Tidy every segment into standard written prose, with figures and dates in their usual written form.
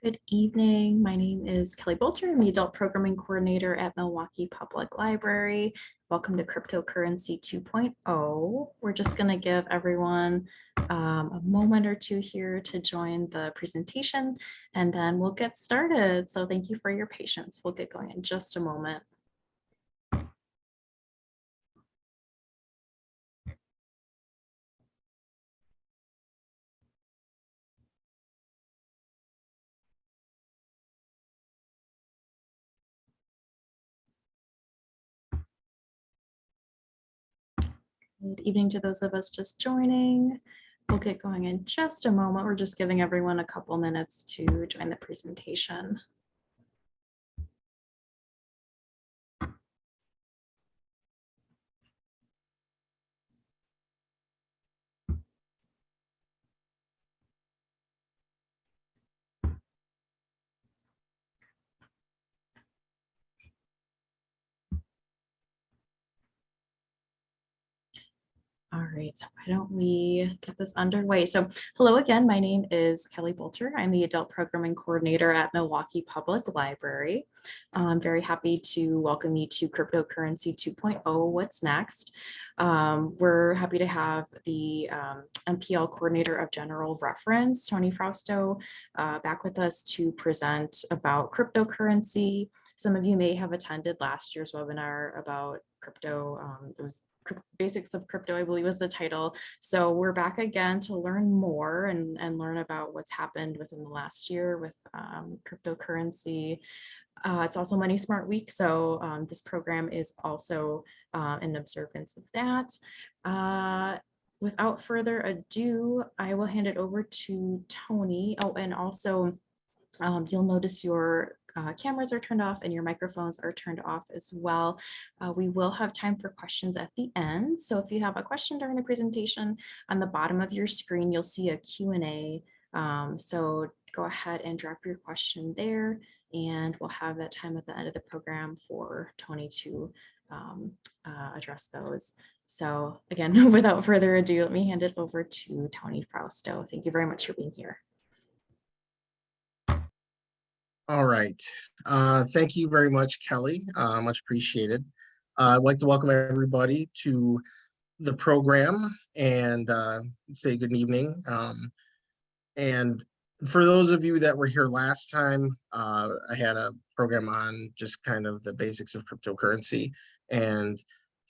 Good evening. My name is Kelly Bolter. I'm the Adult Programming Coordinator at Milwaukee Public Library. Welcome to Cryptocurrency 2.0. We're just going to give everyone a moment or two here to join the presentation, and then we'll get started. So thank you for your patience. We'll get going in just a moment. Good evening to those of us just joining. We'll get going in just a moment. We're just giving everyone a couple minutes to join the presentation. All right, so why don't we get this underway? So hello again, my name is Kelly Bolter. I'm the Adult Programming Coordinator at Milwaukee Public Library. I'm very happy to welcome you to Cryptocurrency 2.0, What's Next? We're happy to have the MPL Coordinator of General Reference, Tony Frausto, back with us to present about cryptocurrency. Some of you may have attended last year's webinar about crypto. It was Basics of Crypto, I believe was the title. So we're back again to learn more and learn about what's happened within the last year with cryptocurrency. It's also Money Smart Week, so this program is also in observance of that. Without further ado, I will hand it over to Tony. Oh, and also you'll notice your cameras are turned off and your microphones are turned off as well. We will have time for questions at the end. So if you have a question during the presentation, on the bottom of your screen, you'll see a Q&A. So go ahead and drop your question there, and we'll have that time at the end of the program for Tony to address those. So again, without further ado, let me hand it over to Tony Frausto. Thank you very much for being here. All right. Thank you very much, Kelly. Much appreciated. I'd like to welcome everybody to the program and say good evening. And for those of you that were here last time, I had a program on just kind of the basics of cryptocurrency. And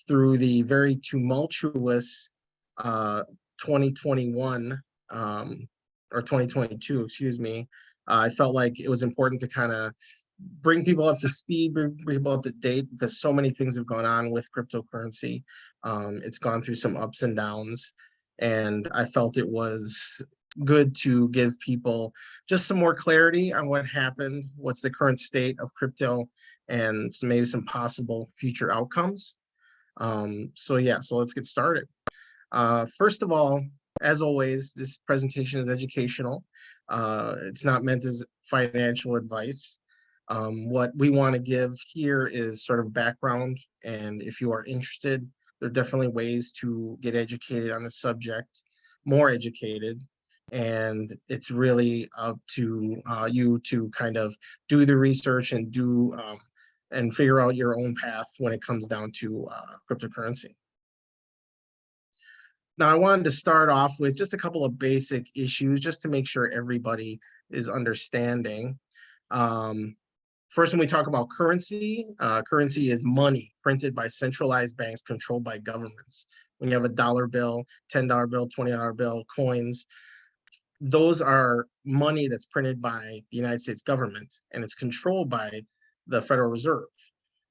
through the very tumultuous 2021 or 2022, excuse me, I felt like it was important to kind of bring people up to speed, bring people up to date, because so many things have gone on with cryptocurrency. It's gone through some ups and downs, and I felt it was good to give people just some more clarity on what happened, what's the current state of crypto, and maybe some possible future outcomes. So let's get started. First of all, as always, this presentation is educational. It's not meant as financial advice. What we want to give here is sort of background, and if you are interested, there are definitely ways to get educated on the subject, more educated, and it's really up to you to kind of do the research and and figure out your own path when it comes down to cryptocurrency. Now, I wanted to start off with just a couple of basic issues just to make sure everybody is understanding. First, when we talk about currency, currency is money printed by centralized banks controlled by governments. When you have a dollar bill, $10 bill, $20 bill, coins, those are money that's printed by the United States government, and it's controlled by the Federal Reserve.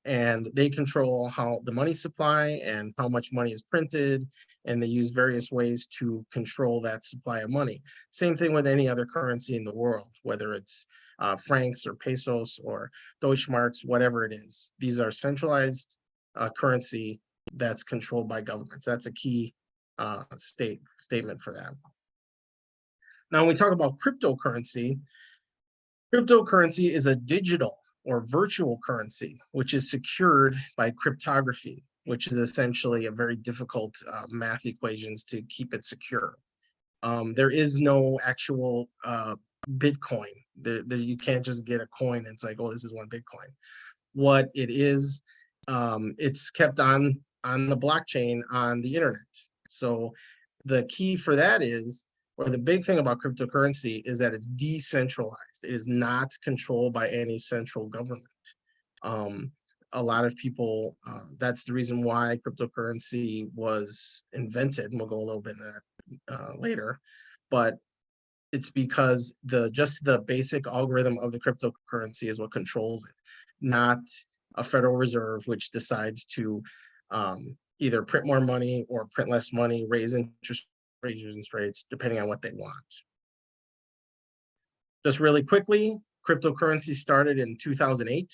And they control how the money supply and how much money is printed, and they use various ways to control that supply of money. Same thing with any other currency in the world, whether it's francs or pesos or Deutschmarks, whatever it is. These are centralized currency that's controlled by governments. That's a key statement for that. Now, when we talk about cryptocurrency, cryptocurrency is a digital or virtual currency, which is secured by cryptography, which is essentially a very difficult math equations to keep it secure. There is no actual Bitcoin. You can't just get a coin and it's like, oh, this is one Bitcoin. What it is, it's kept on the blockchain on the internet. So the key for that is, or the big thing about cryptocurrency is that it's decentralized. It is not controlled by any central government. Um, a lot of people, that's the reason why cryptocurrency was invented, and we'll go a little bit into that later. But it's because just the basic algorithm of the cryptocurrency is what controls it, not a Federal Reserve, which decides to either print more money or print less money, raise interest rates, depending on what they want. Just really quickly, cryptocurrency started in 2008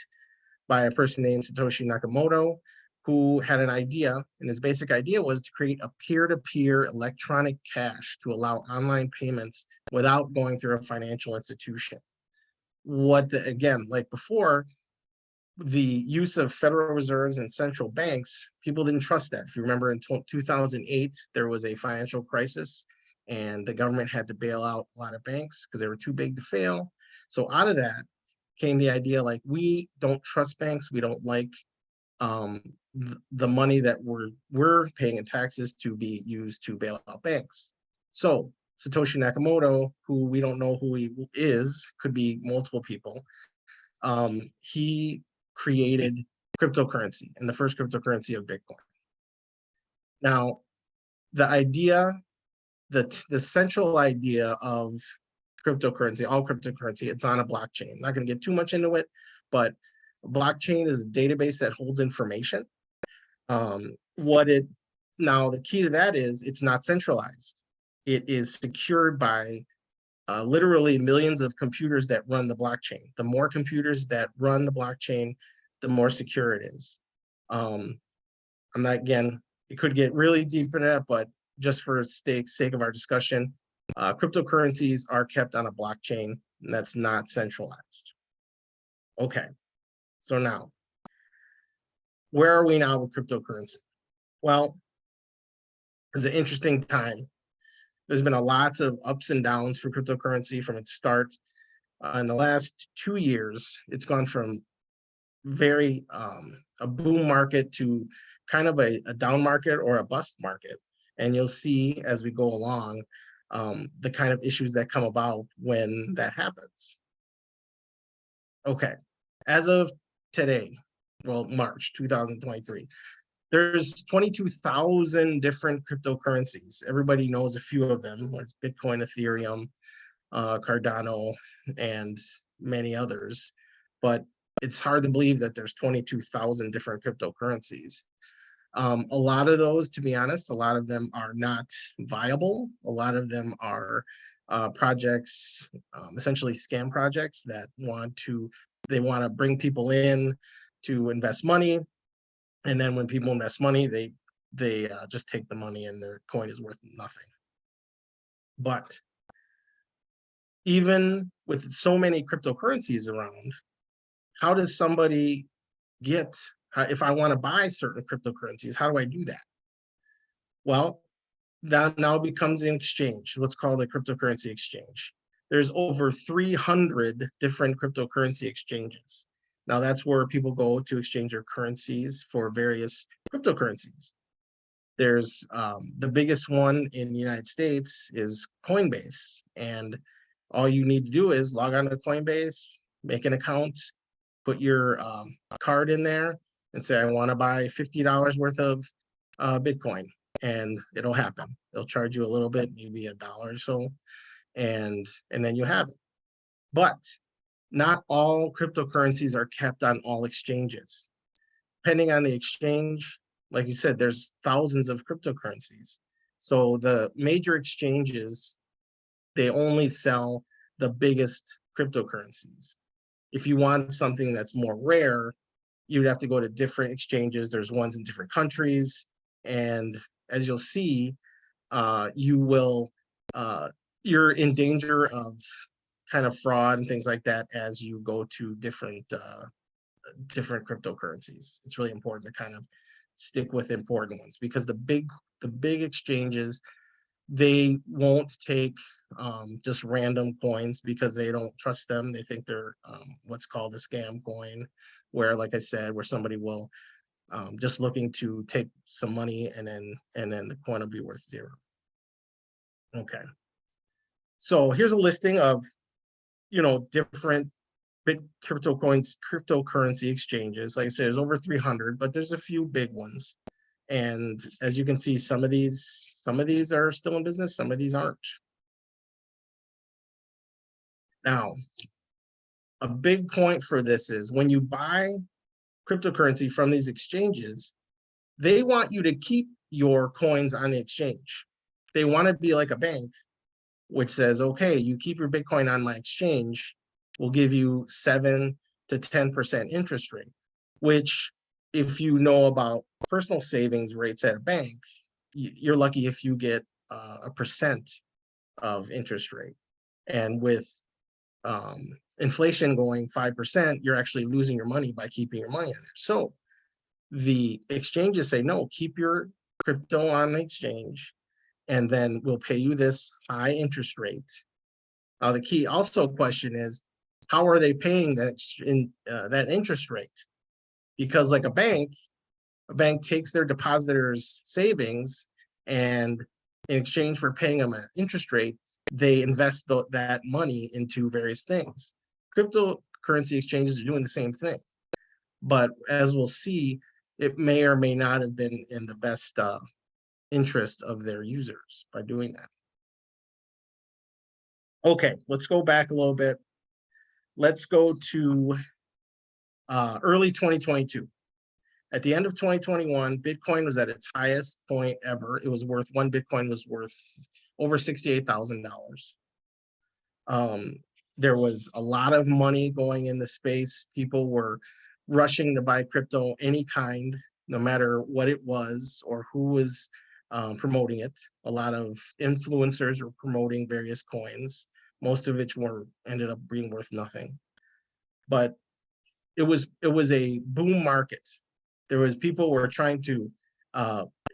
by a person named Satoshi Nakamoto, who had an idea, and his basic idea was to create a peer-to-peer electronic cash to allow online payments without going through a financial institution. Again, like before, the use of Federal Reserves and central banks, people didn't trust that. If you remember, in 2008, there was a financial crisis and the government had to bail out a lot of banks because they were too big to fail. So out of that came the idea, like, we don't trust banks. We don't like the money that we're paying in taxes to be used to bail out banks. So Satoshi Nakamoto, who we don't know who he is, could be multiple people, he created cryptocurrency, and the first cryptocurrency of Bitcoin. Now, the idea, the central idea of cryptocurrency, all cryptocurrency, it's on a blockchain. I'm not going to get too much into it, but blockchain is a database that holds information. Now the key to that is it's not centralized. It is secured by literally millions of computers that run the blockchain. The more computers that run the blockchain, the more secure it is. I'm not, again, it could get really deep in that, but just for sake of our discussion, cryptocurrencies are kept on a blockchain, and that's not centralized. Okay, so now, where are we now with cryptocurrency? Well, it's an interesting time. There's been lots of ups and downs for cryptocurrency from its start. In the last 2 years, it's gone from very a boom market to kind of a down market or a bust market. And you'll see as we go along the kind of issues that come about when that happens. Okay, as of today, well, March 2023, there's 22,000 different cryptocurrencies. Everybody knows a few of them, like Bitcoin, Ethereum, Cardano, and many others. But it's hard to believe that there's 22,000 different cryptocurrencies. A lot of those, to be honest, a lot of them are not viable. A lot of them are projects, essentially scam projects that want to bring people in to invest money. And then when people invest money, they just take the money and their coin is worth nothing. But even with so many cryptocurrencies around, how does somebody if I want to buy certain cryptocurrencies, how do I do that? Well, that now becomes an exchange, what's called a cryptocurrency exchange. There's over 300 different cryptocurrency exchanges. Now that's where people go to exchange their currencies for various cryptocurrencies. There's the biggest one in the United States is Coinbase. And all you need to do is log on to Coinbase, make an account, put your card in there and say, I want to buy $50 worth of Bitcoin, and it'll happen. They'll charge you a little bit, maybe $1 or so, and then you have it. But not all cryptocurrencies are kept on all exchanges. Depending on the exchange, like you said, there's thousands of cryptocurrencies. So the major exchanges, they only sell the biggest cryptocurrencies. If you want something that's more rare, you'd have to go to different exchanges. There's ones in different countries. And as you'll see, you're in danger of kind of fraud and things like that as you go to different cryptocurrencies. It's really important to kind of stick with important ones, because the big exchanges, They won't take just random coins because they don't trust them. They think they're what's called a scam coin, where, like I said, where somebody will just looking to take some money and then the coin will be worth zero. Okay. So here's a listing of different cryptocurrency exchanges. Like I said, there's over 300, but there's a few big ones. And as you can see, some of these are still in business, some of these aren't. Now, a big point for this is when you buy cryptocurrency from these exchanges, they want you to keep your coins on the exchange. They want to be like a bank, which says, okay, you keep your Bitcoin on my exchange, we'll give you 7 to 10% interest rate, which, if you know about personal savings rates at a bank, you're lucky if you get a percent of interest rate. And with inflation going 5%, you're actually losing your money by keeping your money on there. So the exchanges say, no, keep your crypto on the exchange, and then we'll pay you this high interest rate. The key also question is, how are they paying that interest rate? Because like a bank takes their depositors' savings, and in exchange for paying them an interest rate, they invest that money into various things. Cryptocurrency exchanges are doing the same thing, but as we'll see, it may or may not have been in the best interest of their users by doing that. Okay, let's go back a little bit. Let's go to early 2022. At the end of 2021, Bitcoin was at its highest point ever. It was worth, one Bitcoin was worth over $68,000. There was a lot of money going in the space. People were rushing to buy crypto, any kind, no matter what it was or who was promoting it. A lot of influencers were promoting various coins, most of which ended up being worth nothing. But it was a boom market. There was people were trying to,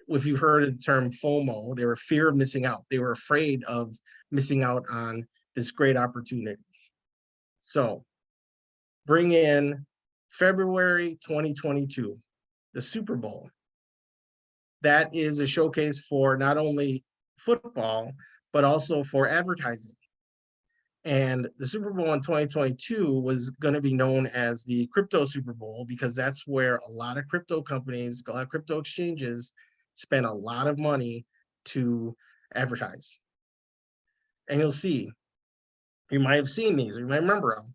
if you've heard of the term FOMO, they were fear of missing out. They were afraid of missing out on this great opportunity. So bring in February 2022, the Super Bowl. That is a showcase for not only football, but also for advertising. And the Super Bowl in 2022 was going to be known as the crypto Super Bowl, because that's where a lot of crypto companies, a lot of crypto exchanges spend a lot of money to advertise. And you'll see, you might have seen these, you might remember them.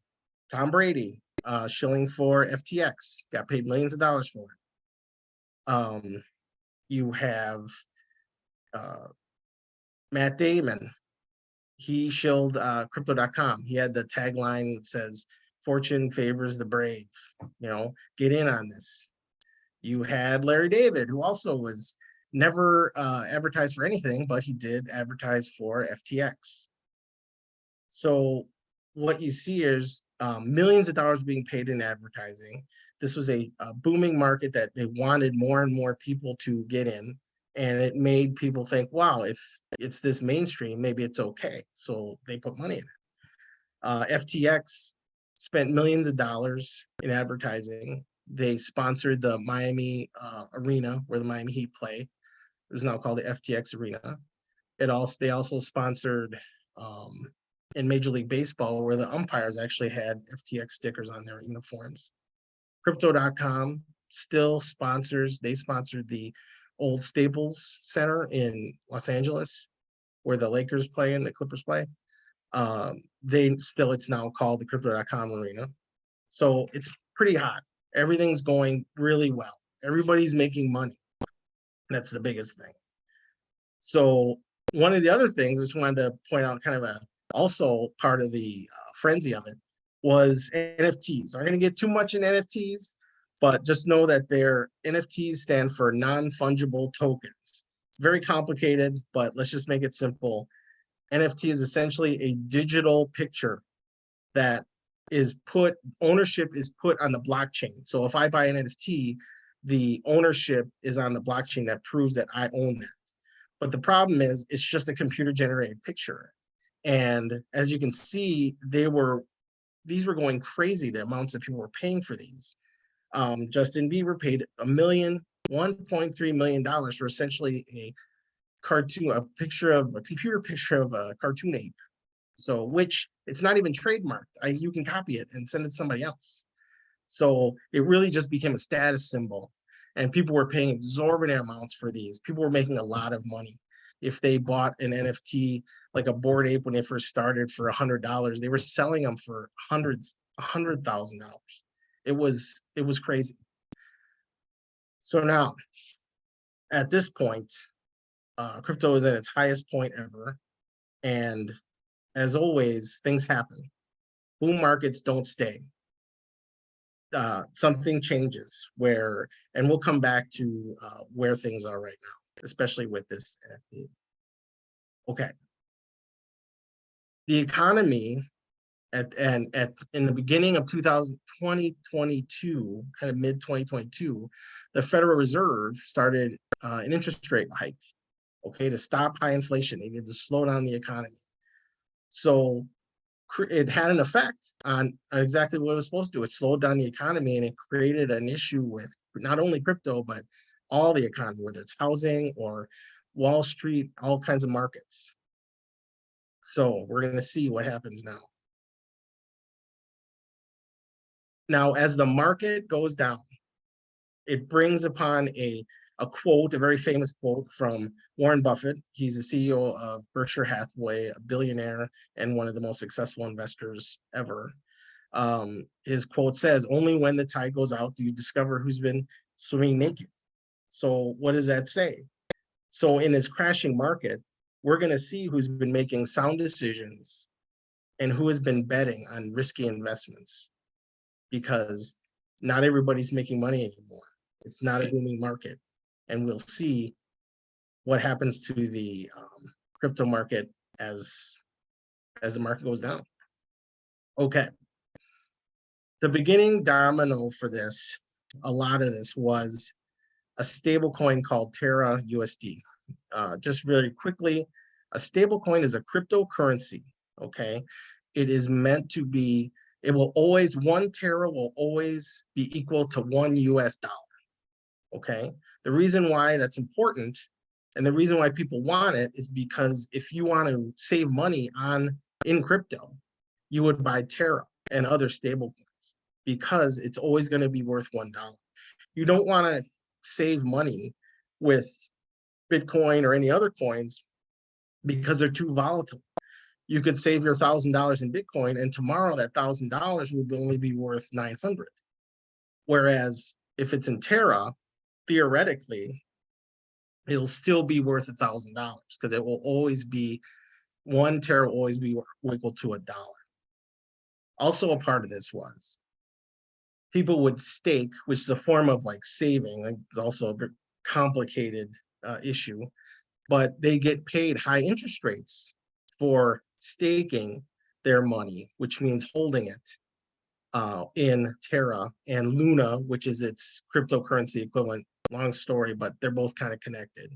Tom Brady shilling for FTX, got paid millions of dollars for it. You have Matt Damon. He shilled crypto.com. He had the tagline that says, "Fortune favors the brave." Get in on this. You had Larry David, who also was never advertised for anything, but he did advertise for FTX. So what you see is millions of dollars being paid in advertising. This was a booming market that they wanted more and more people to get in. And it made people think, wow, if it's this mainstream, maybe it's okay. So they put money in it. FTX spent millions of dollars in advertising. They sponsored the Miami arena where the Miami Heat play. It was now called the FTX Arena. They also sponsored in Major League Baseball, where the umpires actually had FTX stickers on their uniforms. Crypto.com still sponsors. They sponsored the old Staples Center in Los Angeles, where the Lakers play and the Clippers play. It's now called the Crypto.com Arena. So it's pretty hot. Everything's going really well. Everybody's making money. That's the biggest thing. So one of the other things I just wanted to point out, kind of also part of the frenzy of it, was NFTs. I'm not going to get too much in NFTs, but just know that their NFTs stand for non-fungible tokens. It's very complicated, but let's just make it simple. NFT is essentially a digital picture that ownership is put on the blockchain. So if I buy an NFT, the ownership is on the blockchain that proves that I own that. But the problem is it's just a computer generated picture. And as you can see, these were going crazy, the amounts that people were paying for these. Justin Bieber paid $1.3 million for essentially a cartoon, a computer picture of a cartoon ape. So, which it's not even trademarked. You can copy it and send it to somebody else. So it really just became a status symbol, and people were paying exorbitant amounts for these. People were making a lot of money. If they bought an NFT, like a Bored Ape when they first started for $100, they were selling them for $100,000. It was crazy. So now, at this point, crypto is at its highest point ever, and as always, things happen. Boom markets don't stay. Something changes and we'll come back to where things are right now, especially with this NFT. Okay. The economy in the beginning of 2022, kind of mid 2022, the Federal Reserve started an interest rate hike, okay, to stop high inflation. They needed to slow down the economy. So it had an effect on exactly what it was supposed to do. It slowed down the economy, and it created an issue with not only crypto, but all the economy, whether it's housing or Wall Street, all kinds of markets. So we're going to see what happens now. Now, as the market goes down, it brings upon a quote, a very famous quote from Warren Buffett. He's the CEO of Berkshire Hathaway, a billionaire and one of the most successful investors ever. His quote says, "Only when the tide goes out do you discover who's been swimming naked." So what does that say? So in this crashing market, we're going to see who's been making sound decisions and who has been betting on risky investments, because not everybody's making money anymore. It's not a booming market. And we'll see what happens to the crypto market as the market goes down. Okay. The beginning domino for this, a lot of this was a stable coin called Terra USD. Just really quickly, a stable coin is a cryptocurrency, okay? It is meant to be, one Terra will always be equal to $1 US, okay? The reason why that's important, and the reason why people want it, is because if you want to save money in crypto, you would buy Terra and other stable coins, because it's always going to be worth $1. You don't want to save money with Bitcoin or any other coins because they're too volatile. You could save your $1,000 in Bitcoin, and tomorrow that $1,000 would only be worth 900. Whereas if it's in Terra, theoretically, it'll still be worth $1,000, because it will always be, one Terra will always be equal to $1. Also, a part of this was people would stake, which is a form of like saving. It's also a very complicated issue, but they get paid high interest rates for staking their money, which means holding it in Terra and Luna, which is its cryptocurrency equivalent. Long story, but they're both kind of connected.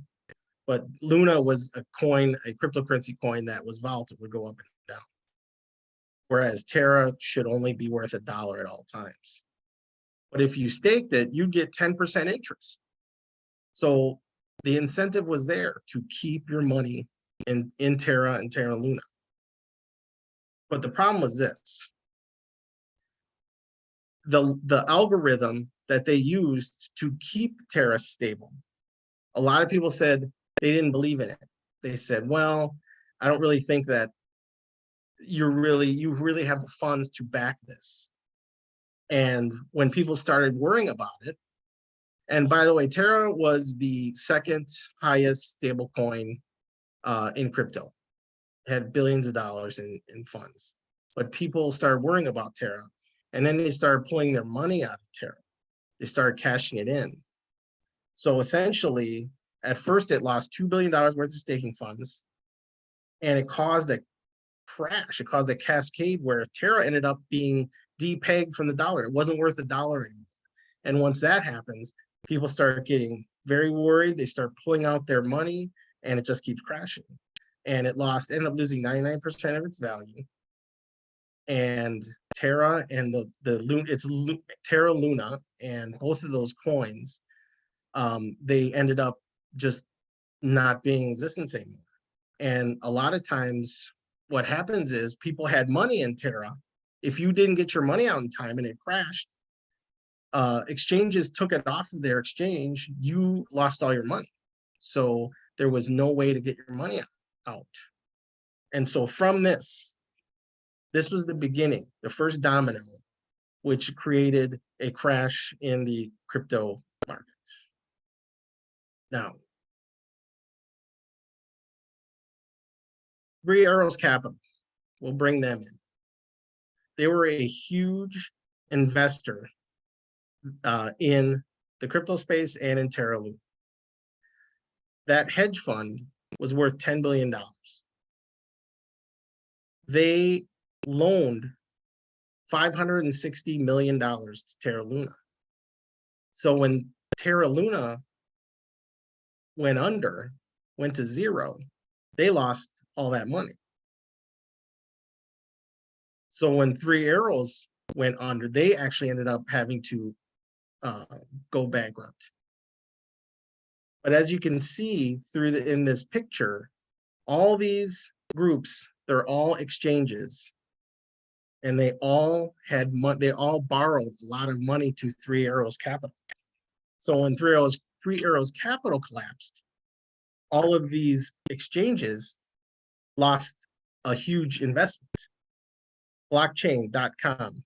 But Luna was a cryptocurrency coin that was volatile, would go up and down. Whereas Terra should only be worth $1 at all times. But if you staked it, you get 10% interest. So the incentive was there to keep your money in Terra and Terra Luna. But the problem was this. The algorithm that they used to keep Terra stable, a lot of people said they didn't believe in it. They said, well, I don't really think that you really have the funds to back this. And when people started worrying about it, and by the way, Terra was the second highest stable coin in crypto, had billions of dollars in funds. But people started worrying about Terra, and then they started pulling their money out of Terra. They started cashing it in. So essentially, at first it lost $2 billion worth of staking funds, and it caused a crash. It caused a cascade where Terra ended up being depegged from the dollar. It wasn't worth $1 anymore. And once that happens, people start getting very worried. They start pulling out their money, and it just keeps crashing. And it ended up losing 99% of its value. And Terra and Terra Luna, and both of those coins, they ended up just not being in existence anymore. And a lot of times what happens is people had money in Terra. If you didn't get your money out in time and it crashed, exchanges took it off of their exchange, you lost all your money. So there was no way to get your money out. And so from this was the beginning, the first domino, which created a crash in the crypto market. Now, Three Arrows Capital, we'll bring them in. They were a huge investor in the crypto space and in Terra Luna. That hedge fund was worth $10 billion. They loaned $560 million to Terra Luna. So when Terra Luna went to zero, they lost all that money. So when Three Arrows went under, they actually ended up having to go bankrupt. But as you can see in this picture, all these groups, they're all exchanges, and they all had they all borrowed a lot of money to Three Arrows Capital. So when Three Arrows Capital collapsed, all of these exchanges lost a huge investment. Blockchain.com,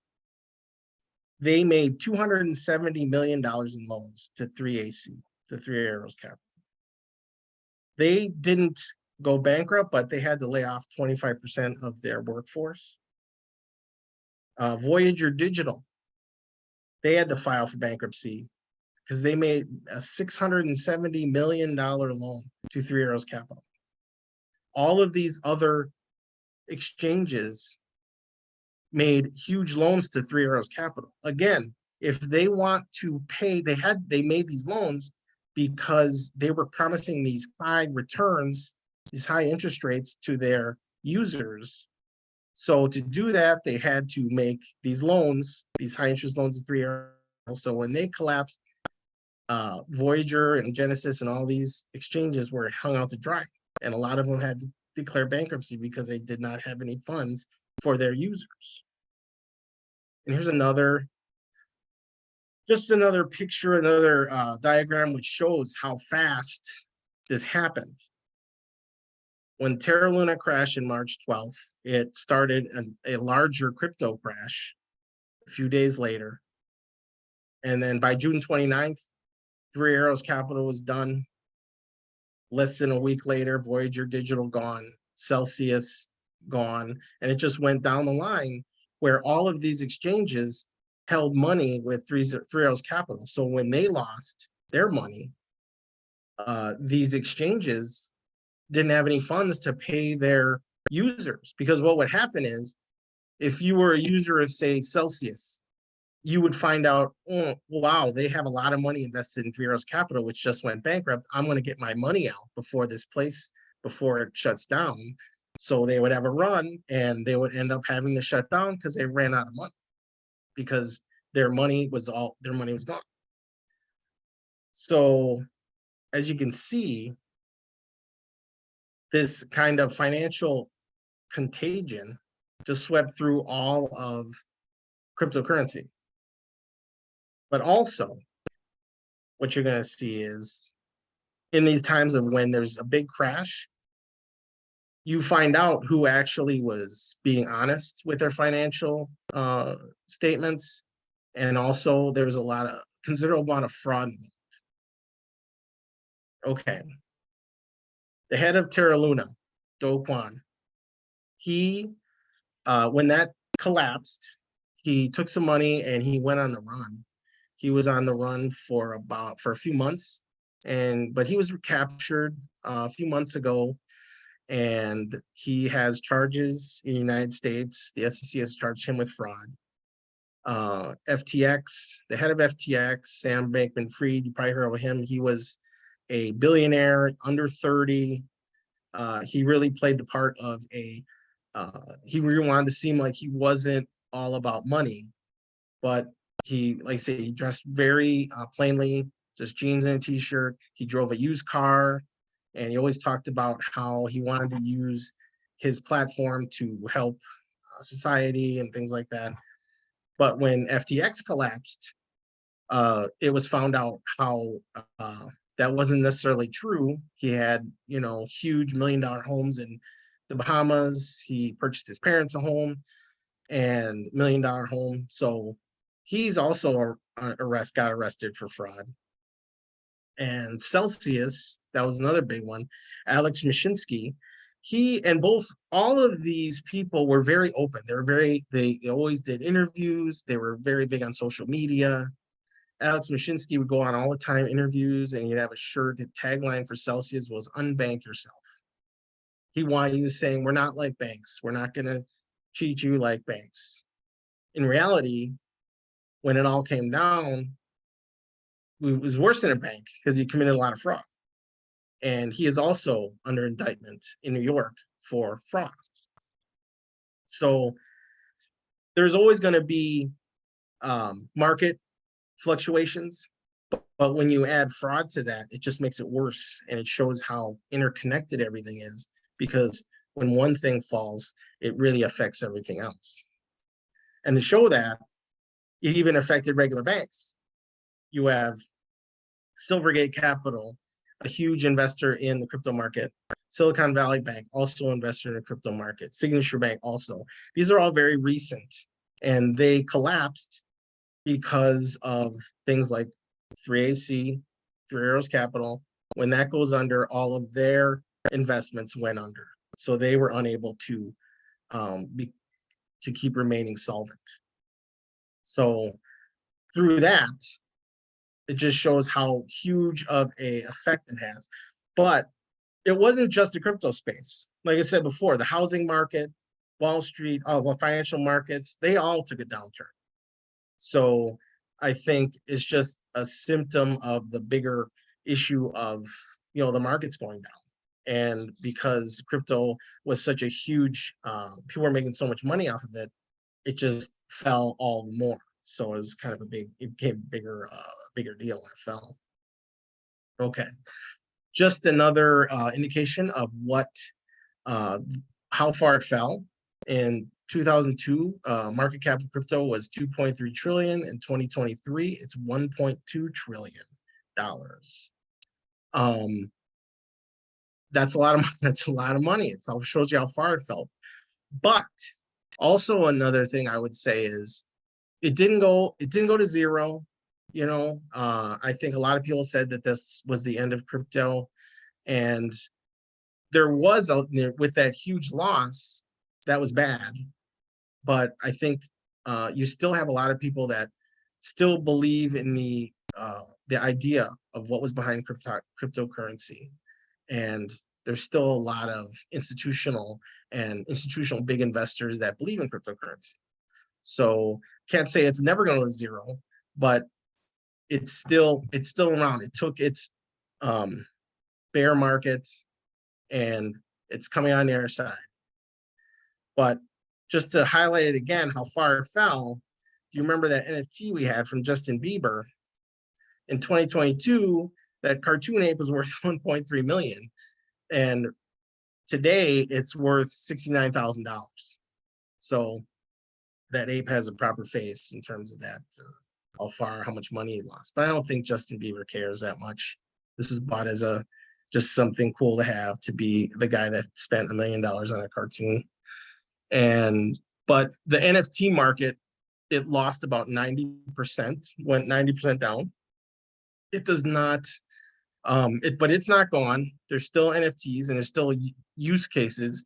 they made $270 million in loans to 3AC, to Three Arrows Capital. They didn't go bankrupt, but they had to lay off 25% of their workforce. Voyager Digital, they had to file for bankruptcy because they made a $670 million loan to Three Arrows Capital. All of these other exchanges made huge loans to Three Arrows Capital. Again, if they want to pay, they made these loans because they were promising these high returns, these high interest rates to their users. So to do that, they had to make these loans, these high interest loans to Three Arrows. So when they collapsed, Voyager and Genesis and all these exchanges were hung out to dry. And a lot of them had to declare bankruptcy because they did not have any funds for their users. And here's just another picture, another diagram which shows how fast this happened. When Terra Luna crashed in March 12th, it started a larger crypto crash a few days later. And then by June 29th, Three Arrows Capital was done. Less than a week later, Voyager Digital gone, Celsius gone, and it just went down the line where all of these exchanges held money with Three Arrows Capital. So when they lost their money, these exchanges didn't have any funds to pay their users, because what would happen is if you were a user of, say, Celsius, you would find out, oh, wow, they have a lot of money invested in Three Arrows Capital, which just went bankrupt. I'm going to get my money out before it shuts down. So they would have a run and they would end up having to shut down because they ran out of money, because their money was gone. So as you can see, this kind of financial contagion just swept through all of cryptocurrency. But also, what you're going to see is in these times of when there's a big crash, you find out who actually was being honest with their financial statements. And also there's a considerable amount of fraud. Okay. The head of Terra Luna, Do Kwon, he, when that collapsed, he took some money and he went on the run. He was on the run for a few months, but he was captured a few months ago, and he has charges in the United States. The SEC has charged him with fraud. FTX, the head of FTX, Sam Bankman-Fried, you probably heard of him. He was a billionaire under 30. He really played the part of he really wanted to seem like he wasn't all about money, but he, like I say, he dressed very plainly, just jeans and a t-shirt. He drove a used car, and he always talked about how he wanted to use his platform to help society and things like that. But when FTX collapsed, it was found out how that wasn't necessarily true. He had, huge $1 million homes in the Bahamas. He purchased his parents a home and $1 million home. So he's also got arrested for fraud. And Celsius, that was another big one. Alex Mashinsky, all of these people were very open. They always did interviews. They were very big on social media. Alex Mashinsky would go on all the time interviews, and he'd have a shirt. The tagline for Celsius was "Unbank yourself." He was saying, "We're not like banks. We're not going to treat you like banks." In reality, when it all came down, it was worse than a bank because he committed a lot of fraud. And he is also under indictment in New York for fraud. So there's always going to be market fluctuations, but when you add fraud to that, it just makes it worse, and it shows how interconnected everything is, because when one thing falls, it really affects everything else. And to show that, it even affected regular banks. You have Silvergate Capital, a huge investor in the crypto market. Silicon Valley Bank, also investor in the crypto market. Signature Bank also. These are all very recent, and they collapsed because of things like 3AC, Three Arrows Capital. When that goes under, all of their investments went under. So they were unable to keep remaining solvent. So through that, it just shows how huge of a effect it has. But it wasn't just the crypto space. Like I said before, the housing market, Wall Street, the financial markets, they all took a downturn. So I think it's just a symptom of the bigger issue of, the markets going down. And because crypto was such a huge, people were making so much money off of it, it just fell all the more. So it was kind of it became bigger deal when it fell. Okay. Just another indication of how far it fell. In 2002, market cap of crypto was 2.3 trillion. In 2023, it's 1.2 trillion dollars. That's a lot of money. It shows you how far it fell. But also another thing I would say is it didn't go to zero. I think a lot of people said that this was the end of crypto, and there was with that huge loss, that was bad. But I think you still have a lot of people that still believe in the idea of what was behind cryptocurrency, and there's still a lot of institutional big investors that believe in cryptocurrency. So can't say it's never going to zero, but it's still around. It took its bear market, and it's coming on the other side. But just to highlight it again, how far it fell, do you remember that NFT we had from Justin Bieber? In 2022, that cartoon ape was worth 1.3 million. And today it's worth $69,000. So that ape has a proper face in terms of that, how much money he lost. But I don't think Justin Bieber cares that much. This was bought as just something cool to have, to be the guy that spent $1 million on a cartoon. But the NFT market, it lost about 90%, went 90% down. It does not, but it's not gone. There's still NFTs and there's still use cases.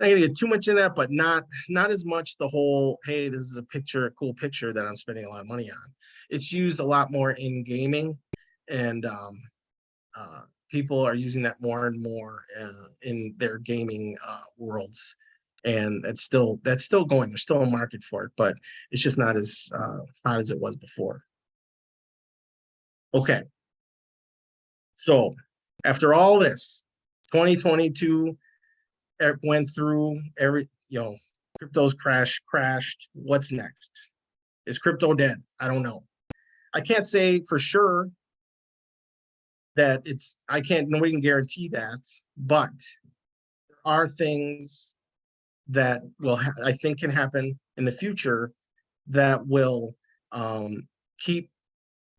I'm not gonna get too much in that, but not as much the whole, hey, this is a cool picture that I'm spending a lot of money on. It's used a lot more in gaming, and people are using that more and more in their gaming worlds. And that's still going. There's still a market for it, but it's just not as hot as it was before. Okay. So After all this, 2022 went through crypto's crashed. What's next? Is crypto dead? I don't know. I can't say for sure that nobody can guarantee that, but there are things that I think can happen in the future that will keep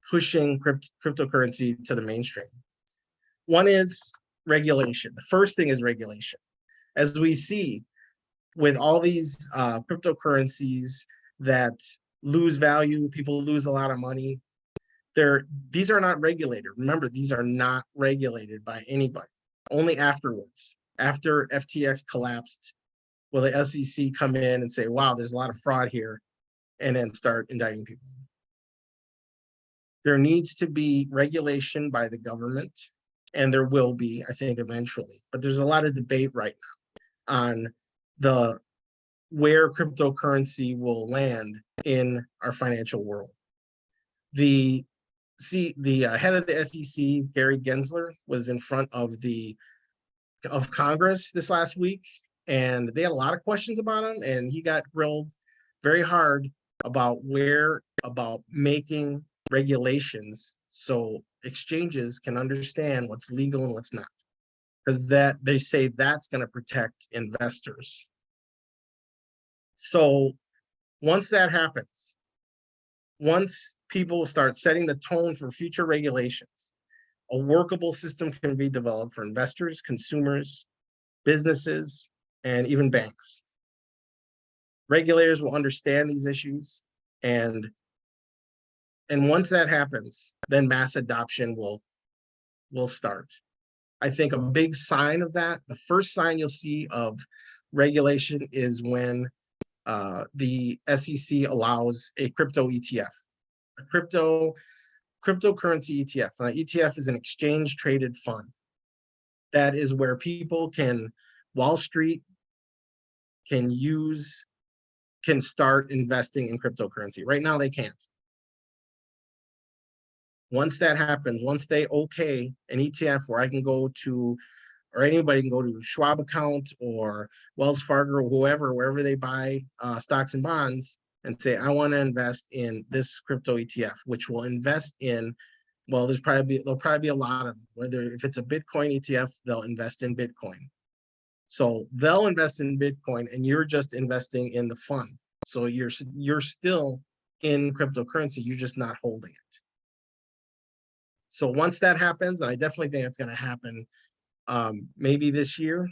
pushing cryptocurrency to the mainstream. One is regulation. The first thing is regulation. As we see with all these cryptocurrencies that lose value, people lose a lot of money. These are not regulated. Remember, these are not regulated by anybody. Only afterwards, after FTX collapsed, will the SEC come in and say, wow, there's a lot of fraud here, and then start indicting people. There needs to be regulation by the government, and there will be, I think, eventually. But there's a lot of debate right now on where cryptocurrency will land in our financial world. The head of the SEC, Gary Gensler, was in front of Congress this last week, and they had a lot of questions about him, and he got grilled very hard about making regulations so exchanges can understand what's legal and what's not, because that they say that's going to protect investors. So once that happens, once people start setting the tone for future regulations, a workable system can be developed for investors, consumers, businesses, and even banks. Regulators will understand these issues, and once that happens, then mass adoption will start. I think a big sign of that, the first sign you'll see of regulation, is when the SEC allows a crypto ETF, a cryptocurrency ETF. An ETF is an exchange traded fund. That is where people Wall Street can start investing in cryptocurrency. Right now they can't. Once that happens, once they okay an ETF where I can go to, or anybody can go to Schwab account or Wells Fargo or whoever, wherever they buy stocks and bonds, and say, I want to invest in this crypto ETF, which will invest in, well, there'll probably be a lot of them. Whether if it's a Bitcoin ETF, they'll invest in Bitcoin. So they'll invest in Bitcoin, and you're just investing in the fund. So you're still in cryptocurrency, you're just not holding it. So once that happens, and I definitely think it's going to happen maybe this year,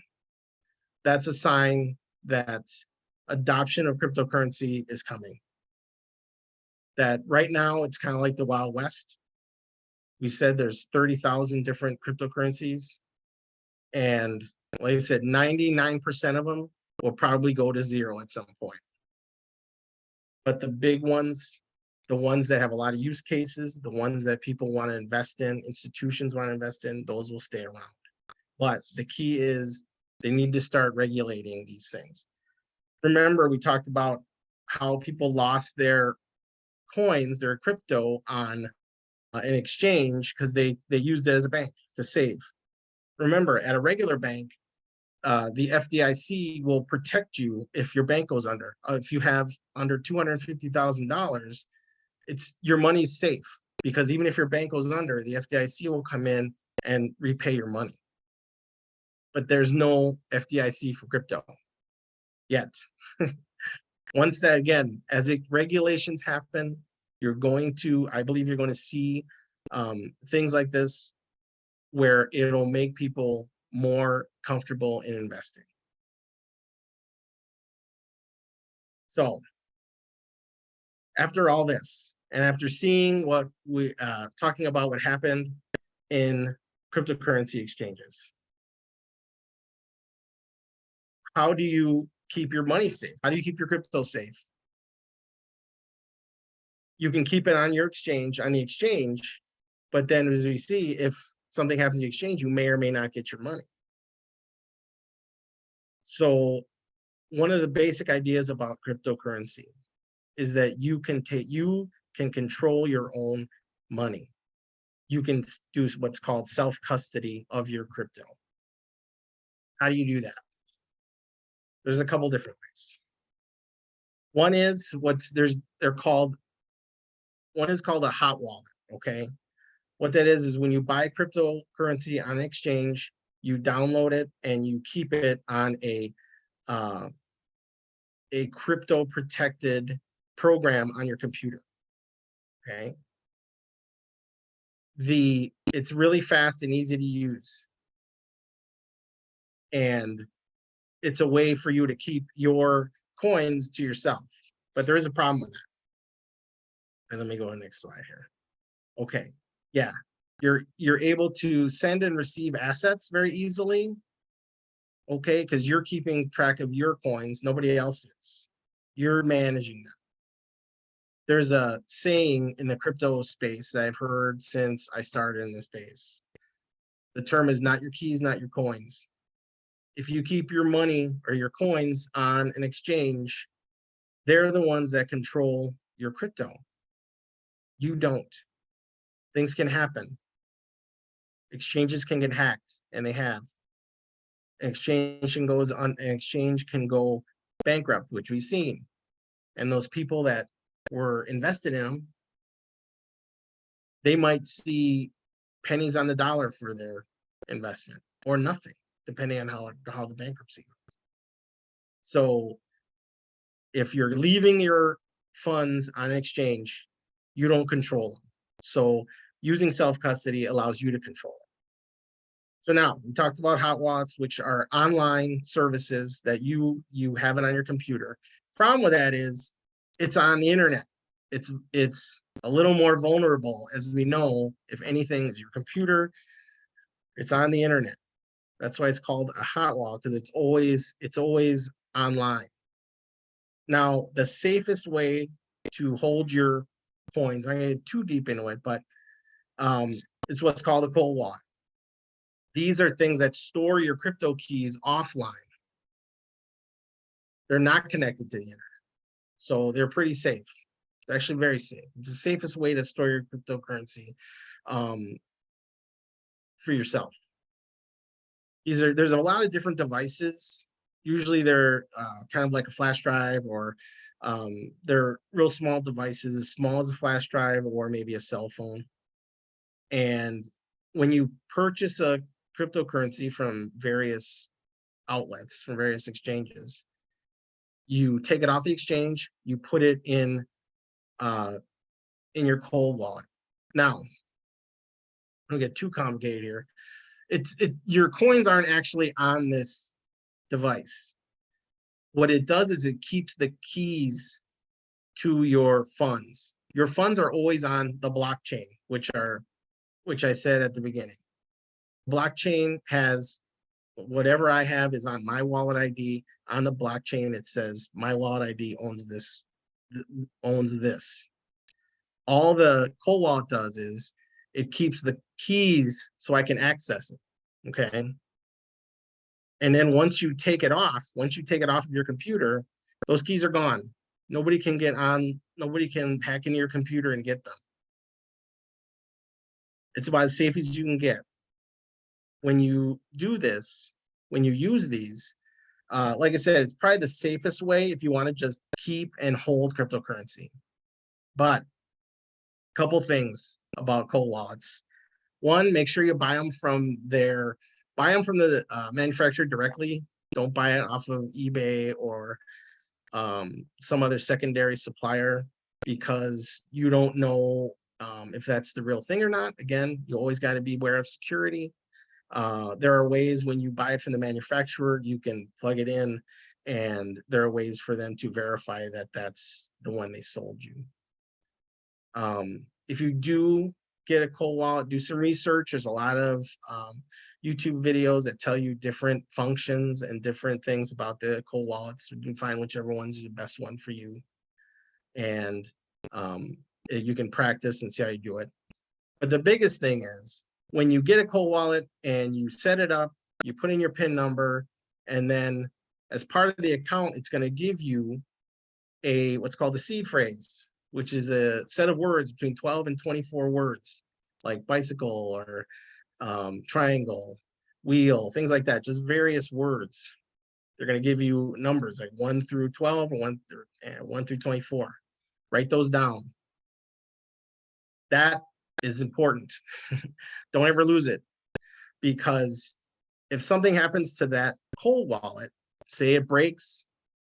that's a sign that adoption of cryptocurrency is coming. That right now it's kind of like the Wild West. We said there's 30,000 different cryptocurrencies, and like I said, 99% of them will probably go to zero at some point. But the big ones, the ones that have a lot of use cases, the ones that people want to invest in, institutions want to invest in, those will stay around. But the key is they need to start regulating these things. Remember, we talked about how people lost their coins, their crypto, on an exchange because they used it as a bank to save. Remember, at a regular bank, the FDIC will protect you if your bank goes under. If you have under $250,000, your money's safe, because even if your bank goes under, the FDIC will come in and repay your money. But there's no FDIC for crypto yet. Once that, again, as regulations happen, I believe you're going to see things like this where it'll make people more comfortable in investing. So after all this, and after seeing talking about what happened in cryptocurrency exchanges, how do you keep your money safe? How do you keep your crypto safe? You can keep it on the exchange, but then as we see, if something happens to the exchange, you may or may not get your money. So one of the basic ideas about cryptocurrency is that you can control your own money. you can do what's called self-custody of your crypto. How do you do that? There's a couple different ways. One is one is called a hot wallet, okay? What that is when you buy cryptocurrency on an exchange, you download it and you keep it on a crypto protected program on your computer, okay? It's really fast and easy to use. And it's a way for you to keep your coins to yourself. But there is a problem with that. And let me go to the next slide here. Okay, yeah, you're able to send and receive assets very easily, okay, because you're keeping track of your coins, nobody else is. You're managing them. There's a saying in the crypto space that I've heard since I started in this space. The term is not your keys, not your coins. If you keep your money or your coins on an exchange, they're the ones that control your crypto. You don't. Things can happen. Exchanges can get hacked, and they have. An exchange can go bankrupt, which we've seen. And those people that were invested in them, they might see pennies on the dollar for their investment or nothing, depending on how the bankruptcy goes. So if you're leaving your funds on an exchange, you don't control them. So using self-custody allows you to control it. So now we talked about hot wallets, which are online services that you have it on your computer. Problem with that is it's on the internet. It's a little more vulnerable, as we know. If anything is your computer, it's on the internet. That's why it's called a hot wallet, because it's always online. Now, the safest way to hold your coins, I'm going to get too deep into it, but it's what's called a cold wallet. These are things that store your crypto keys offline. They're not connected to the internet, so they're pretty safe. It's actually very safe. It's the safest way to store your cryptocurrency for yourself. There's a lot of different devices. Usually they're kind of like a flash drive, or they're real small devices, as small as a flash drive or maybe a cell phone. And when you purchase a cryptocurrency from various outlets, from various exchanges, you take it off the exchange, you put it in your cold wallet. Now, I don't get too complicated here. Your coins aren't actually on this device. What it does is it keeps the keys to your funds. Your funds are always on the blockchain, which I said at the beginning. Blockchain has whatever I have is on my wallet ID. On the blockchain, it says my wallet ID owns this. All the cold wallet does is it keeps the keys so I can access it. Okay. And then once you take it off of your computer, those keys are gone. Nobody can hack into your computer and get them. It's about as safe as you can get. When you do this, when you use these, like I said, it's probably the safest way if you want to just keep and hold cryptocurrency. But a couple things about cold wallets. One, make sure you buy them from the manufacturer directly. Don't buy it off of eBay or some other secondary supplier, because you don't know if that's the real thing or not. Again, you always got to be aware of security. There are ways when you buy it from the manufacturer, you can plug it in, and there are ways for them to verify that that's the one they sold you. If you do get a cold wallet, do some research. There's a lot of YouTube videos that tell you different functions and different things about the cold wallets. You can find whichever one's the best one for you. And you can practice and see how you do it. But the biggest thing is, when you get a cold wallet and you set it up, you put in your PIN number, and then as part of the account, it's going to give you what's called a seed phrase, which is a set of words between 12 and 24 words. like bicycle or triangle, wheel, things like that, just various words. They're going to give you numbers like 1 through 12 or 1 through 24. Write those down. That is important. Don't ever lose it, because if something happens to that cold wallet, say it breaks,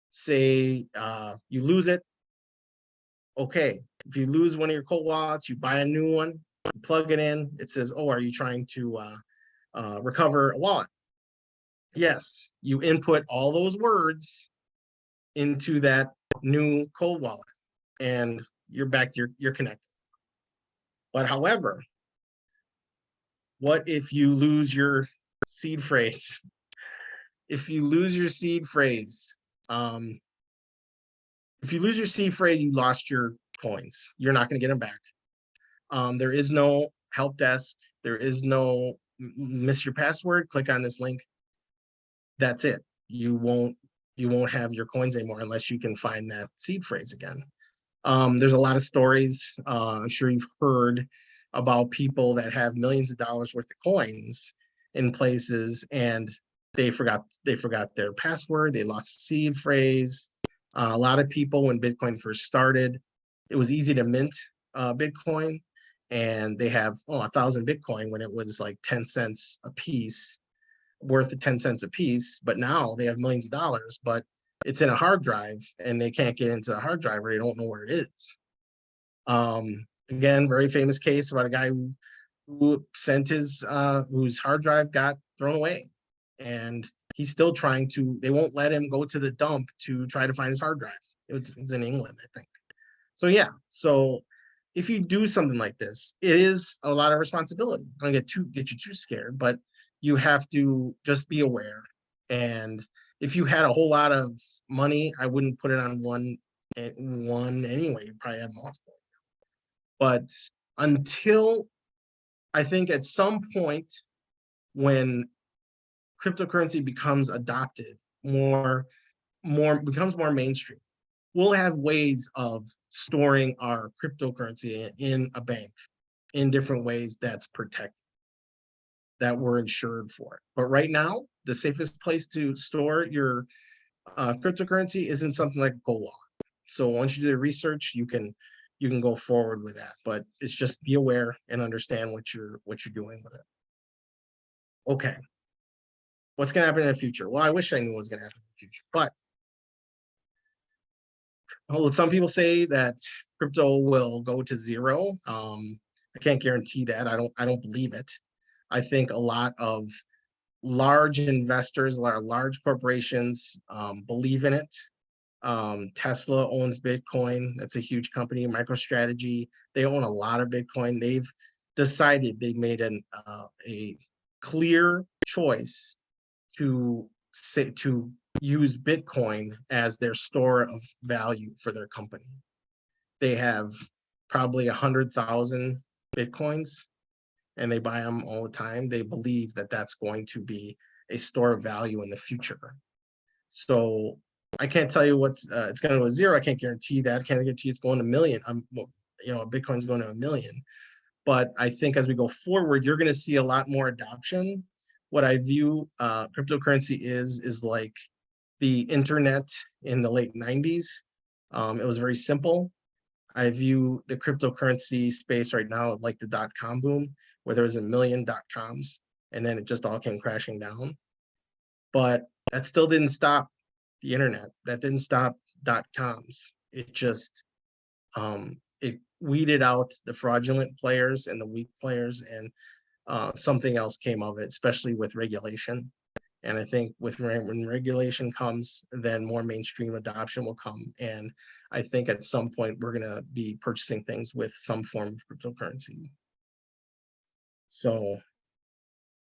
say you lose it, okay. If you lose one of your cold wallets, you buy a new one, you plug it in, it says, oh, are you trying to recover a wallet? Yes, you input all those words into that new cold wallet and you're back, you're connected. But however, what if you lose your seed phrase? If you lose your seed phrase, you lost your coins. You're not going to get them back. There is no help desk. There is no miss your password. Click on this link. That's it. You won't have your coins anymore unless you can find that seed phrase again. There's a lot of stories. I'm sure you've heard about people that have millions of dollars worth of coins in places and they forgot their password. They lost the seed phrase. A lot of people, when Bitcoin first started, it was easy to mint Bitcoin, and they have 1,000 Bitcoin when it was like 10 cents a piece, worth 10 cents a piece. But now they have millions of dollars, but it's in a hard drive and they can't get into the hard drive or they don't know where it is. Again, very famous case about a guy who sent his whose hard drive got thrown away, and he's still trying to. They won't let him go to the dump to try to find his hard drive. It's in England, I think. So yeah, so if you do something like this, it is a lot of responsibility. I don't get you too scared, but you have to just be aware. And if you had a whole lot of money, I wouldn't put it on one anyway. You probably have multiple. But until I think at some point when cryptocurrency becomes adopted becomes more mainstream, we'll have ways of storing our cryptocurrency in a bank in different ways that's protected, that we're insured for it. But right now, the safest place to store your cryptocurrency isn't something like a gold wallet. So once you do the research, you can go forward with that. But it's just be aware and understand what you're doing with it. Okay. What's going to happen in the future? Well, I wish I knew what was going to happen in the future, but some people say that crypto will go to zero. I can't guarantee that. I don't believe it. I think a lot of large investors, a lot of large corporations believe in it. Tesla owns Bitcoin. That's a huge company. MicroStrategy, they own a lot of Bitcoin. They've decided, they made a clear choice to use Bitcoin as their store of value for their company. They have probably 100,000 Bitcoins and they buy them all the time. They believe that that's going to be a store of value in the future. So I can't tell you what's it's going to go to zero. I can't guarantee that. I can't guarantee it's going to a million. Bitcoin's going to a million. But I think as we go forward, you're going to see a lot more adoption. What I view cryptocurrency is like the internet in the late 90s. It was very simple. I view the cryptocurrency space right now like the .com boom, where there was a million .coms and then it just all came crashing down. But that still didn't stop the internet. That didn't stop .coms. It just it weeded out the fraudulent players and the weak players, and something else came of it, especially with regulation. And I think when regulation comes, then more mainstream adoption will come. And I think at some point we're going to be purchasing things with some form of cryptocurrency. So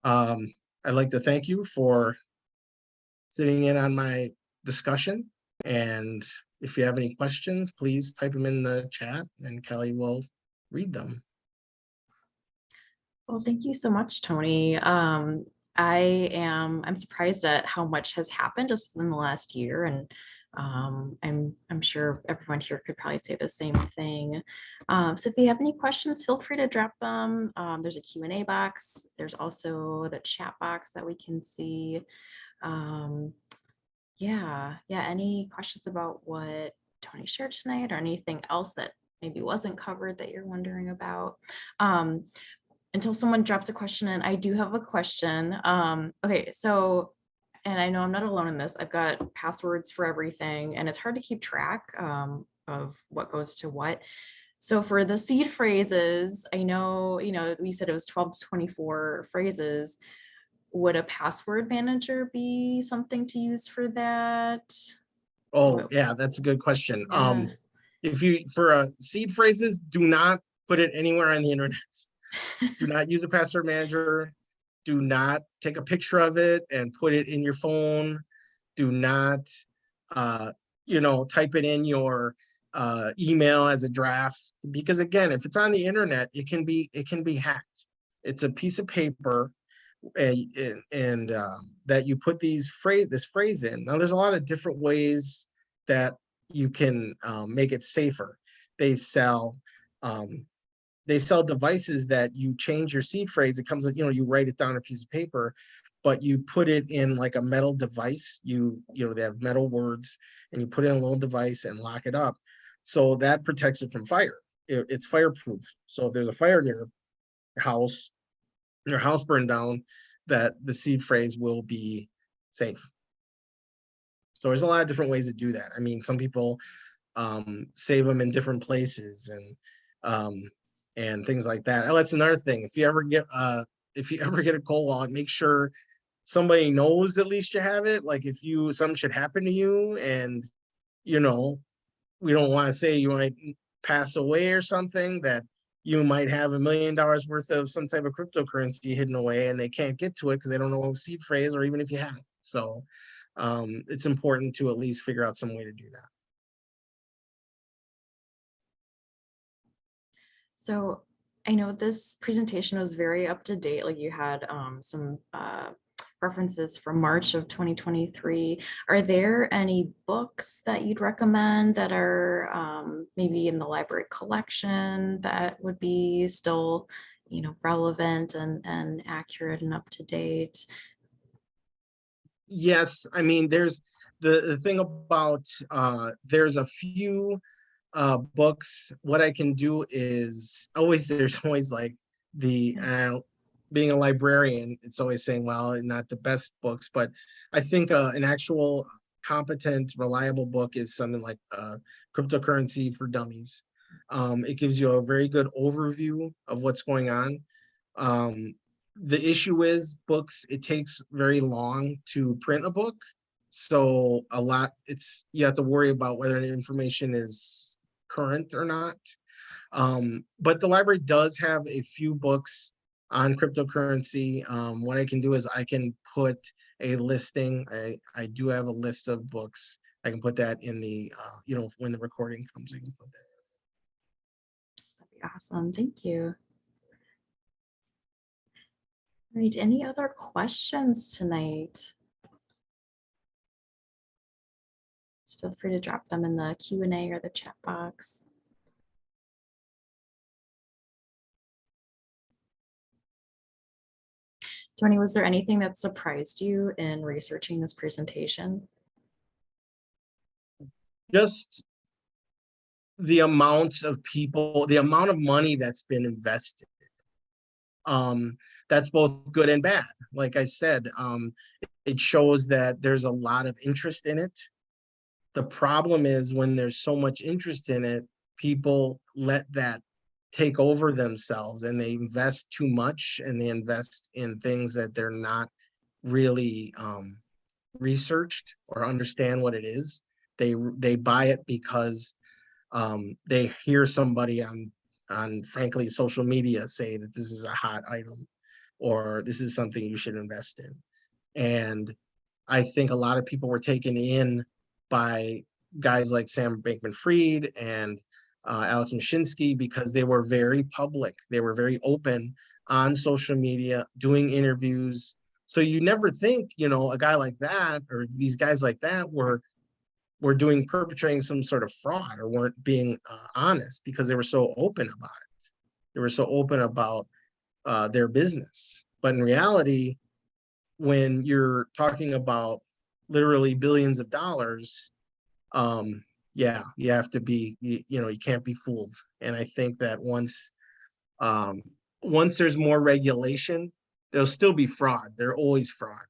I'd like to thank you for sitting in on my discussion. And if you have any questions, please type them in the chat and Kelly will read them. Well, thank you so much, Tony. I'm surprised at how much has happened just within the last year, and I'm sure everyone here could probably say the same thing. So if you have any questions, feel free to drop them. There's a Q&A box. There's also the chat box that we can see. Um, yeah. Any questions about what Tony shared tonight or anything else that maybe wasn't covered that you're wondering about? Until someone drops a question in, I do have a question. Okay, so, and I know I'm not alone in this. I've got passwords for everything, and it's hard to keep track of what goes to what. So for the seed phrases, I know, we said it was 12 to 24 phrases. Would a password manager be something to use for that? Oh, What- yeah, that's a good question. Yeah. If you, for seed phrases, do not put it anywhere on the internet. Do not use a password manager. Do not take a picture of it and put it in your phone. Do not, uh, type it in your email as a draft, because again, if it's on the internet, it can be hacked. It's a piece of paper, and that you put this phrase in. Now, there's a lot of different ways that you can make it safer. They sell um, they sell devices that you change your seed phrase. It comes with, you write it down on a piece of paper, but you put it in like a metal device. They have metal words, and you put it in a little device and lock it up. So that protects it from fire. It's fireproof. So if there's a fire near house, your house burned down, that the seed phrase will be safe. So there's a lot of different ways to do that. I mean, some people save them in different places, um, and things like that. Oh, that's another thing. If you ever get a cold wallet, make sure somebody knows at least you have it. Like if something should happen to you, and you know we don't want to say you might pass away or something, that you might have $1 million worth of some type of cryptocurrency hidden away, and they can't get to it because they don't know a seed phrase, or even if you have it. So it's important to at least figure out some way to do that. So I know this presentation was very up to date. Like you had some references from March of 2023. Are there any books that you'd recommend that are maybe in the library collection that would be still, relevant and accurate and up to date? Yes, I mean, there's the thing about there's a few books. What I can do is always there's always like the being a librarian, it's always saying, well, not the best books, but I think an actual competent, reliable book is something like Cryptocurrency for Dummies. It gives you a very good overview of what's going on. Um, the issue is books, it takes very long to print a book. So you have to worry about whether the information is current or not. But the library does have a few books on cryptocurrency. What I can do is I can put a listing. I do have a list of books. I can put that in when the recording comes, I can put that. That'd be awesome. Thank you. All right, any other questions tonight? Just feel free to drop them in the Q&A or the chat box. Tony, was there anything that surprised you in researching this presentation? Just the amount of people, the amount of money that's been invested. That's both good and bad. Like I said, it shows that there's a lot of interest in it. The problem is when there's so much interest in it, people let that take over themselves, and they invest too much, and they invest in things that they're not really researched or understand what it is. They buy it because they hear somebody on frankly social media say that this is a hot item, or this is something you should invest in. And I think a lot of people were taken in by guys like Sam Bankman-Fried and Alex Mashinsky, because they were very public. They were very open on social media, doing interviews. So you never think, a guy like that or these guys like that were perpetrating some sort of fraud or weren't being honest because they were so open about it. They were so open about their business. But in reality, when you're talking about literally billions of dollars, yeah, you have to be, you can't be fooled. And I think that once there's more regulation, there'll still be fraud. There always fraud.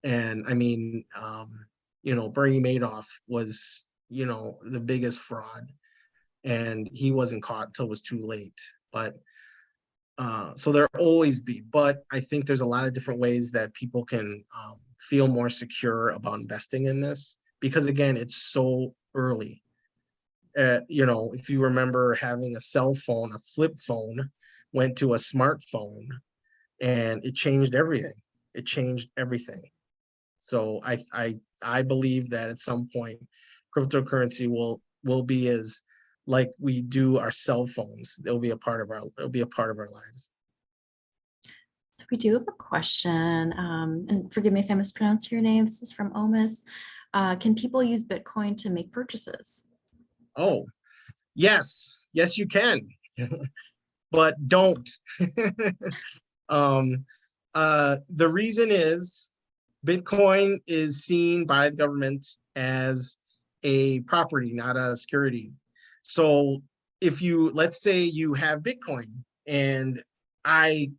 And I mean, Bernie Madoff was, the biggest fraud, and he wasn't caught until it was too late. But so there'll always be, but I think there's a lot of different ways that people can feel more secure about investing in this, because again, it's so early. If you remember having a cell phone, a flip phone went to a smartphone, and it changed everything. It changed everything. So I believe that at some point, cryptocurrency will be as like we do our cell phones. It'll be a part of our lives. So we do have a question, and forgive me if I mispronounce your name. This is from Omis. Can people use Bitcoin to make purchases? Oh, yes, yes, you can, but don't. um, the reason is Bitcoin is seen by the government as a property, not a security. So if let's say you have Bitcoin, and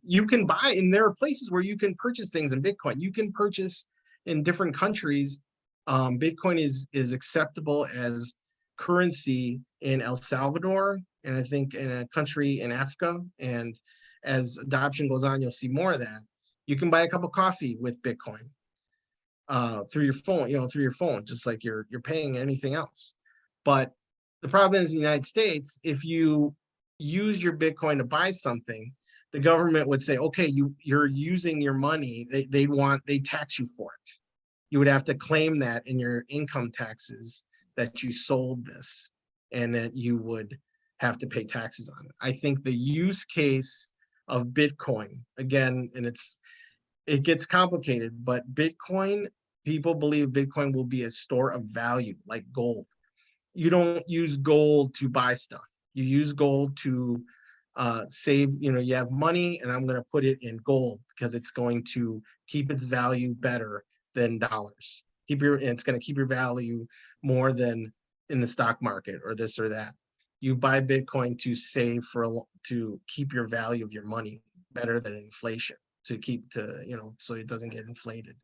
you can buy, and there are places where you can purchase things in Bitcoin. You can purchase in different countries. Bitcoin is acceptable as currency in El Salvador, and I think in a country in Africa. And as adoption goes on, you'll see more of that. You can buy a cup of coffee with Bitcoin through your phone, just like you're paying anything else. But the problem is, in the United States, if you use your Bitcoin to buy something, the government would say, okay, you're using your money. They tax you for it. You would have to claim that in your income taxes that you sold this, and that you would have to pay taxes on it. I think the use case of Bitcoin, again, and it gets complicated, but people believe Bitcoin will be a store of value like gold. You don't use gold to buy stuff. You use gold to save, you have money, and I'm going to put it in gold because it's going to keep its value better than dollars. It's going to keep your value more than in the stock market or this or that. You buy Bitcoin to to keep your value of your money better than inflation, so it doesn't get inflated.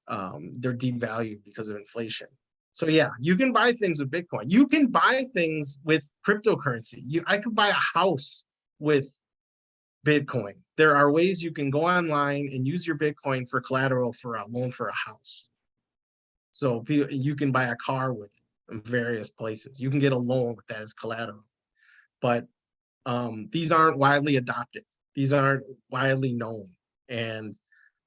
They're devalued because of inflation. So yeah, you can buy things with Bitcoin. You can buy things with cryptocurrency. I could buy a house with Bitcoin. There are ways you can go online and use your Bitcoin for collateral for a loan for a house. So you can buy a car with it in various places. You can get a loan with that as collateral. But these aren't widely adopted. These aren't widely known. And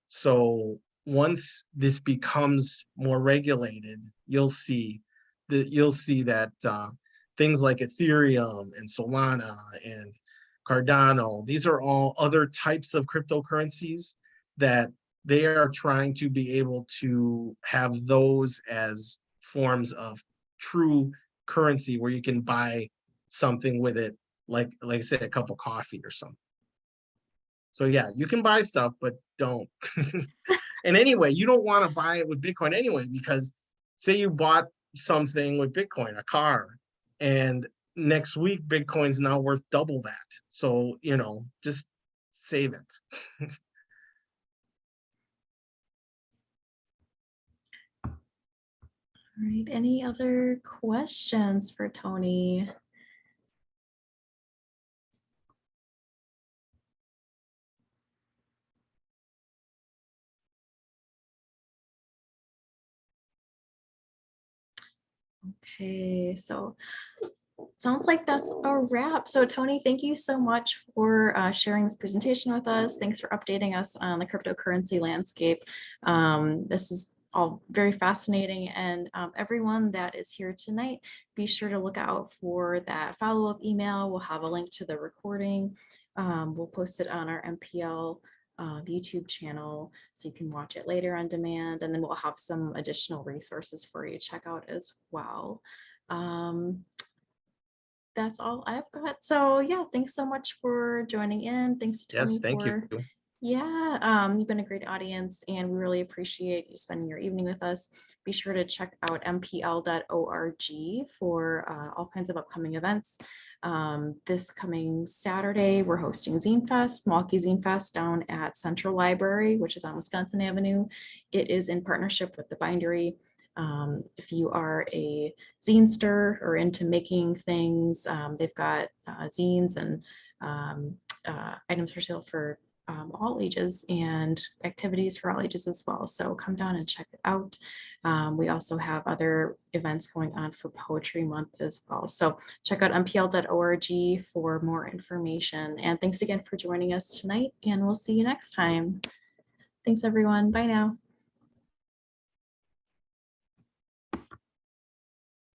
so once this becomes more regulated, you'll see that things like Ethereum and Solana and Cardano, these are all other types of cryptocurrencies that they are trying to be able to have those as forms of true currency where you can buy something with it, like I said, a cup of coffee or something. So yeah, you can buy stuff, but don't. And anyway, you don't want to buy it with Bitcoin anyway, because say you bought something with Bitcoin, a car, and next week Bitcoin's now worth double that. So, just save it. All right, any other questions for Tony? Okay, so sounds like that's a wrap. So Tony, thank you so much for sharing this presentation with us. Thanks for updating us on the cryptocurrency landscape. This is all very fascinating, and everyone that is here tonight, be sure to look out for that follow-up email. We'll have a link to the recording. We'll post it on our MPL YouTube channel, so you can watch it later on demand. And then we'll have some additional resources for you to check out as well. That's all I've got. So yeah, thanks so much for joining in. Thanks to Yes, Tony thank you. for, you've been a great audience and we really appreciate you spending your evening with us. Be sure to check out mpl.org for all kinds of upcoming events. This coming Saturday, we're hosting Zine Fest, Milwaukee Zine Fest down at Central Library, which is on Wisconsin Avenue. It is in partnership with the Bindery. If you are a zinester or into making things, they've got zines and items for sale for all ages and activities for all ages as well. So come down and check it out. We also have other events going on for Poetry Month as well. So check out mpl.org for more information. And thanks again for joining us tonight, and we'll see you next time. Thanks everyone. Bye now.